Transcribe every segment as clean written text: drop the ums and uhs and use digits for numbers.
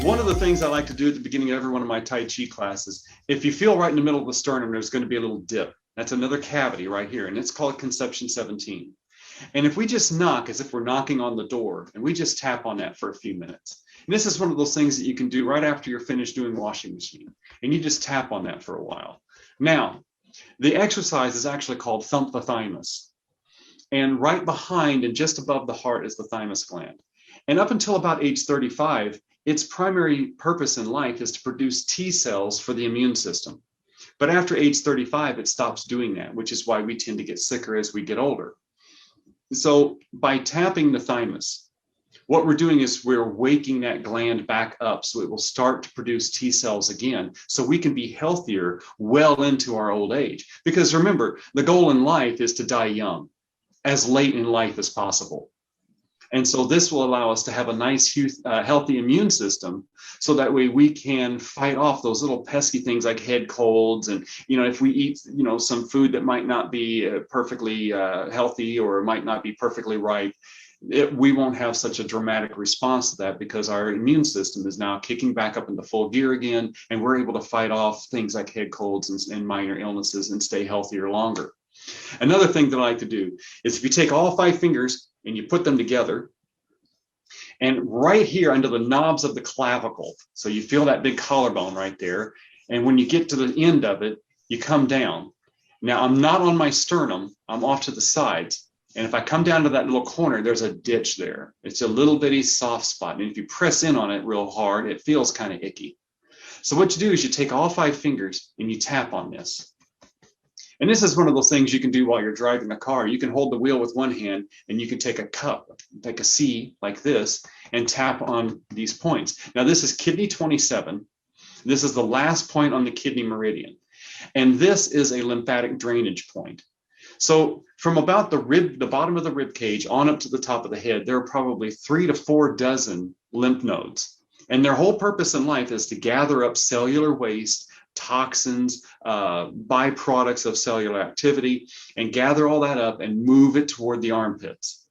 One of the things I like to do at the beginning of every one of my Tai Chi classes, if you feel right in the middle of the sternum, there's going to be a little dip. That's another cavity right here, and it's called conception 17. And if we just knock as if we're knocking on the door, and we just tap on that for a few minutes. And this is one of those things that you can do right after you're finished doing washing machine, and you just tap on that for a while. Now, the exercise is actually called Thump the Thymus. And right behind and just above the heart is the thymus gland. And up until about age 35, its primary purpose in life is to produce T cells for the immune system. But after age 35, it stops doing that, which is why we tend to get sicker as we get older. So by tapping the thymus, what we're doing is we're waking that gland back up so it will start to produce T cells again, so we can be healthier well into our old age. Because remember, the goal in life is to die young, as late in life as possible. And so this will allow us to have a nice, healthy immune system, so that way we can fight off those little pesky things like head colds. And, if we eat, some food that might not be perfectly healthy or might not be perfectly ripe, we won't have such a dramatic response to that, because our immune system is now kicking back up into full gear again, and we're able to fight off things like head colds and minor illnesses and stay healthier longer. Another thing that I like to do is, if you take all 5 fingers and you put them together, and right here under the knobs of the clavicle, so you feel that big collarbone right there, and when you get to the end of it, you come down. Now, I'm not on my sternum, I'm off to the sides, and if I come down to that little corner, there's a ditch there. It's a little bitty soft spot, and if you press in on it real hard, it feels kind of icky. So what you do is you take all 5 fingers and you tap on this. And this is one of those things you can do while you're driving a car. You can hold the wheel with one hand, and you can take a cup, like a C, like this, and tap on these points. Now, this is kidney 27. This is the last point on the kidney meridian. And this is a lymphatic drainage point. So from about the bottom of the rib cage on up to the top of the head, there are probably 3 to 4 dozen lymph nodes. And their whole purpose in life is to gather up cellular waste, toxins, byproducts of cellular activity, and gather all that up and move it toward the armpits.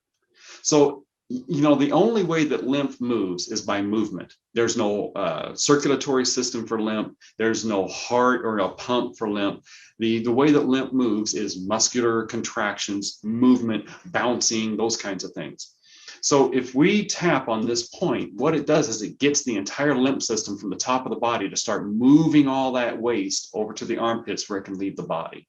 So, the only way that lymph moves is by movement. There's no circulatory system for lymph. There's no heart or a pump for lymph. The way that lymph moves is muscular contractions, movement, bouncing, those kinds of things. So if we tap on this point, what it does is it gets the entire lymph system from the top of the body to start moving all that waste over to the armpits where it can leave the body.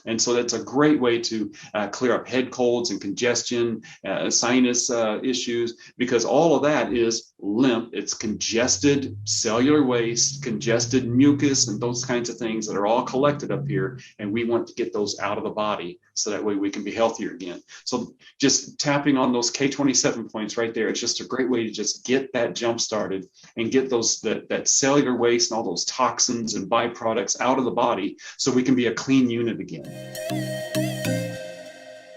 And so that's a great way to clear up head colds and congestion, sinus issues, because all of that is lymph. It's congested cellular waste, congested mucus, and those kinds of things that are all collected up here. And we want to get those out of the body so that way we can be healthier again. So just tapping on those K27 points right there, it's just a great way to just get that jump started and get that cellular waste and all those toxins and byproducts out of the body so we can be a clean unit again.